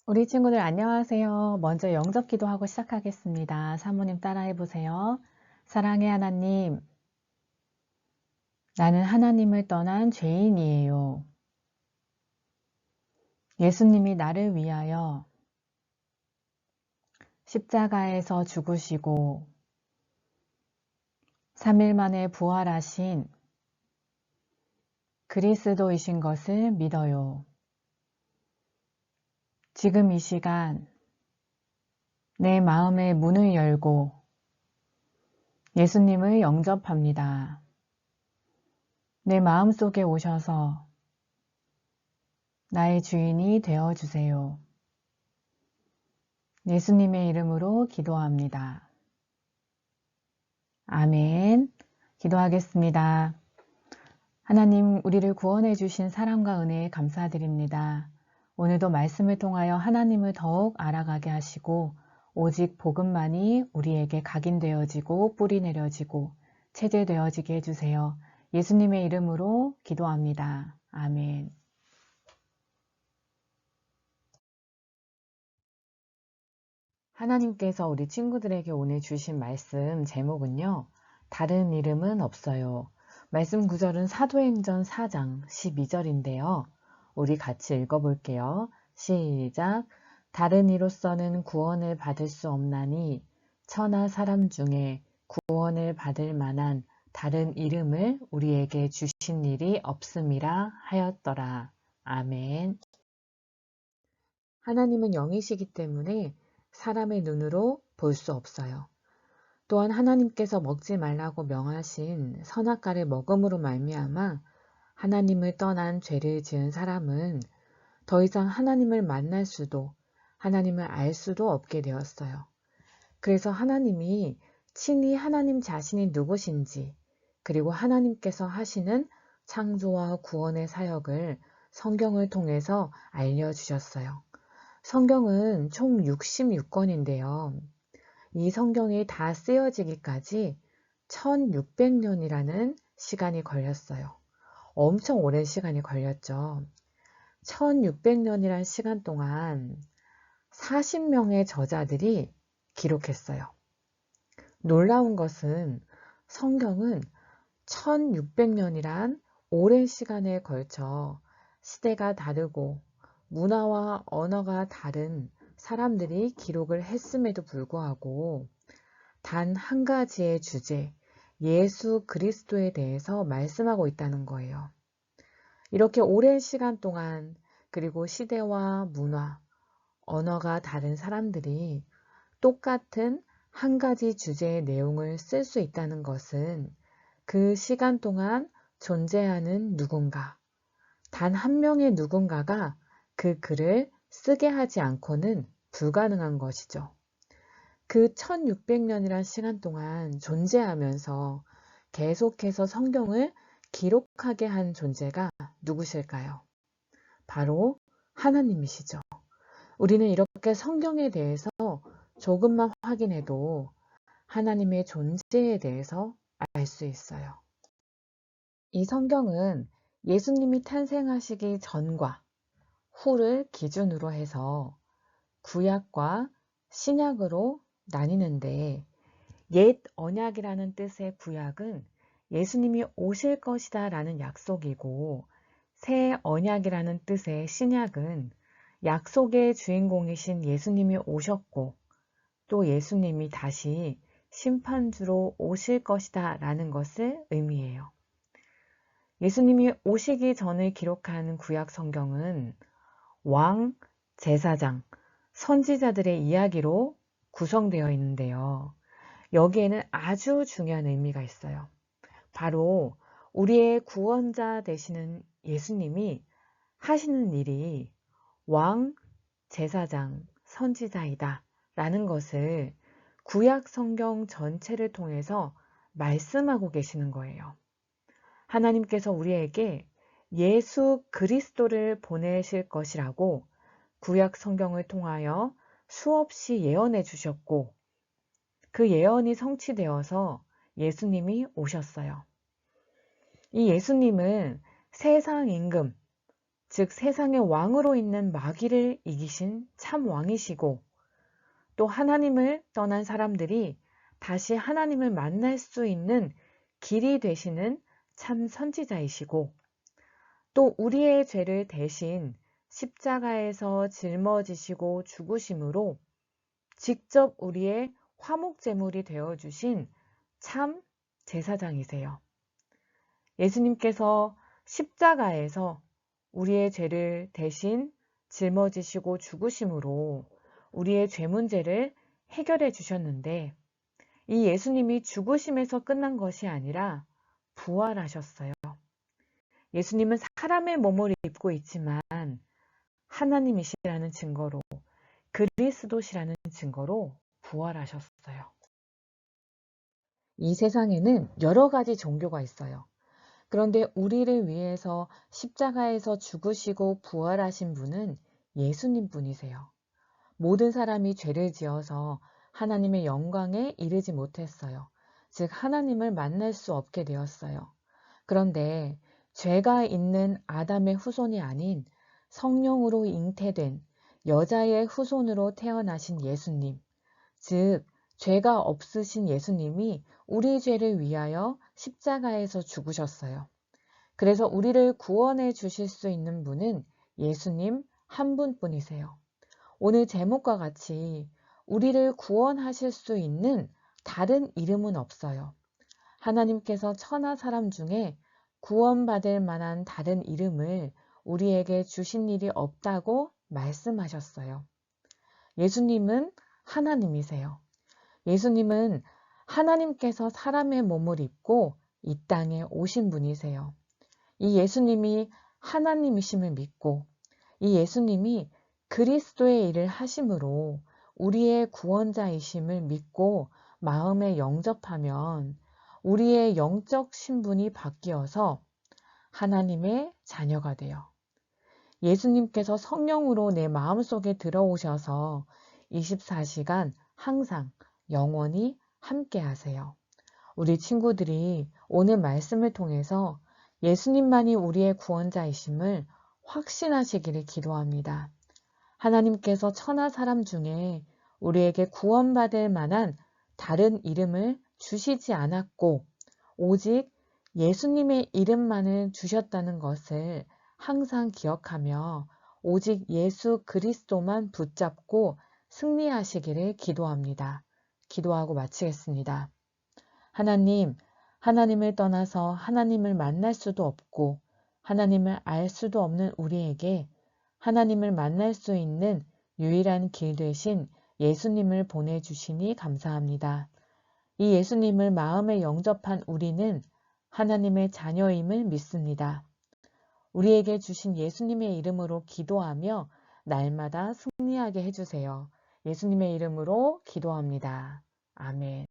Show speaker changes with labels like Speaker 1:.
Speaker 1: 우리 친구들 안녕하세요. 먼저 영접 기도하고 시작하겠습니다. 사모님 따라해 보세요. 사랑의 하나님, 나는 하나님을 떠난 죄인이에요. 예수님이 나를 위하여 십자가에서 죽으시고 3일 만에 부활하신 그리스도이신 것을 믿어요. 지금 이 시간 내 마음의 문을 열고 예수님을 영접합니다. 내 마음속에 오셔서 나의 주인이 되어주세요. 예수님의 이름으로 기도합니다. 아멘. 기도하겠습니다. 하나님, 우리를 구원해 주신 사랑과 은혜에 감사드립니다. 오늘도 말씀을 통하여 하나님을 더욱 알아가게 하시고 오직 복음만이 우리에게 각인되어지고 뿌리 내려지고 체질되어지게 해주세요. 예수님의 이름으로 기도합니다. 아멘. 하나님께서 우리 친구들에게 오늘 주신 말씀 제목은요. 다른 이름은 없어요. 말씀 구절은 사도행전 4장 12절인데요. 우리 같이 읽어볼게요. 시작. 다른 이로서는 구원을 받을 수 없나니 천하 사람 중에 구원을 받을 만한 다른 이름을 우리에게 주신 일이 없음이라 하였더라. 아멘. 하나님은 영이시기 때문에 사람의 눈으로 볼 수 없어요. 또한 하나님께서 먹지 말라고 명하신 선악과를 먹음으로 말미암아 하나님을 떠난 죄를 지은 사람은 더 이상 하나님을 만날 수도 하나님을 알 수도 없게 되었어요. 그래서 하나님이 친히 하나님 자신이 누구신지 그리고 하나님께서 하시는 창조와 구원의 사역을 성경을 통해서 알려주셨어요. 성경은 총 66권인데요. 이 성경이 다 쓰여지기까지 1600년이라는 시간이 걸렸어요. 엄청 오랜 시간이 걸렸죠. 1600년이란 시간 동안 40명의 저자들이 기록했어요. 놀라운 것은 성경은 1600년이란 오랜 시간에 걸쳐 시대가 다르고 문화와 언어가 다른 사람들이 기록을 했음에도 불구하고 단 한 가지의 주제, 예수 그리스도에 대해서 말씀하고 있다는 거예요. 이렇게 오랜 시간 동안 그리고 시대와 문화, 언어가 다른 사람들이 똑같은 한 가지 주제의 내용을 쓸 수 있다는 것은 그 시간 동안 존재하는 누군가, 단 한 명의 누군가가 그 글을 쓰게 하지 않고는 불가능한 것이죠. 그 1600년이란 시간 동안 존재하면서 계속해서 성경을 기록하게 한 존재가 누구실까요? 바로 하나님이시죠. 우리는 이렇게 성경에 대해서 조금만 확인해도 하나님의 존재에 대해서 알 수 있어요. 이 성경은 예수님이 탄생하시기 전과 후를 기준으로 해서 구약과 신약으로 나뉘는데 옛 언약이라는 뜻의 구약은 예수님이 오실 것이다 라는 약속이고 새 언약이라는 뜻의 신약은 약속의 주인공이신 예수님이 오셨고 또 예수님이 다시 심판주로 오실 것이다 라는 것을 의미해요. 예수님이 오시기 전을 기록하는 구약 성경은 왕, 제사장, 선지자들의 이야기로 구성되어 있는데요. 여기에는 아주 중요한 의미가 있어요. 바로 우리의 구원자 되시는 예수님이 하시는 일이 왕, 제사장, 선지자이다 라는 것을 구약 성경 전체를 통해서 말씀하고 계시는 거예요. 하나님께서 우리에게 예수 그리스도를 보내실 것이라고 구약 성경을 통하여 수없이 예언해 주셨고 그 예언이 성취되어서 예수님이 오셨어요. 이 예수님은 세상 임금, 즉 세상의 왕으로 있는 마귀를 이기신 참 왕이시고, 또 하나님을 떠난 사람들이 다시 하나님을 만날 수 있는 길이 되시는 참 선지자이시고, 또 우리의 죄를 대신 십자가에서 짊어지시고 죽으심으로 직접 우리의 화목제물이 되어주신 참 제사장이세요. 예수님께서 십자가에서 우리의 죄를 대신 짊어지시고 죽으심으로 우리의 죄 문제를 해결해 주셨는데, 이 예수님이 죽으심에서 끝난 것이 아니라 부활하셨어요. 예수님은 사람의 몸을 입고 있지만 하나님이시라는 증거로, 그리스도시라는 증거로 부활하셨어요. 이 세상에는 여러 가지 종교가 있어요. 그런데 우리를 위해서 십자가에서 죽으시고 부활하신 분은 예수님 분이세요. 모든 사람이 죄를 지어서 하나님의 영광에 이르지 못했어요. 즉 하나님을 만날 수 없게 되었어요. 그런데 죄가 있는 아담의 후손이 아닌 성령으로 잉태된 여자의 후손으로 태어나신 예수님, 즉 죄가 없으신 예수님이 우리 죄를 위하여 십자가에서 죽으셨어요. 그래서 우리를 구원해 주실 수 있는 분은 예수님 한 분뿐이세요. 오늘 제목과 같이 우리를 구원하실 수 있는 다른 이름은 없어요. 하나님께서 천하 사람 중에 구원받을 만한 다른 이름을 우리에게 주신 일이 없다고 말씀하셨어요. 예수님은 하나님이세요. 예수님은 하나님께서 사람의 몸을 입고 이 땅에 오신 분이세요. 이 예수님이 하나님이심을 믿고 이 예수님이 그리스도의 일을 하심으로 우리의 구원자이심을 믿고 마음에 영접하면 우리의 영적 신분이 바뀌어서 하나님의 자녀가 되어 예수님께서 성령으로 내 마음속에 들어오셔서 24시간 항상 영원히 함께 하세요. 우리 친구들이 오늘 말씀을 통해서 예수님만이 우리의 구원자이심을 확신하시기를 기도합니다. 하나님께서 천하 사람 중에 우리에게 구원받을 만한 다른 이름을 주시지 않았고 오직 예수님의 이름만을 주셨다는 것을 항상 기억하며 오직 예수 그리스도만 붙잡고 승리하시기를 기도합니다. 기도하고 마치겠습니다. 하나님, 하나님을 떠나서 하나님을 만날 수도 없고 하나님을 알 수도 없는 우리에게 하나님을 만날 수 있는 유일한 길 되신 예수님을 보내주시니 감사합니다. 이 예수님을 마음에 영접한 우리는 하나님의 자녀임을 믿습니다. 우리에게 주신 예수님의 이름으로 기도하며 날마다 승리하게 해주세요. 예수님의 이름으로 기도합니다. 아멘.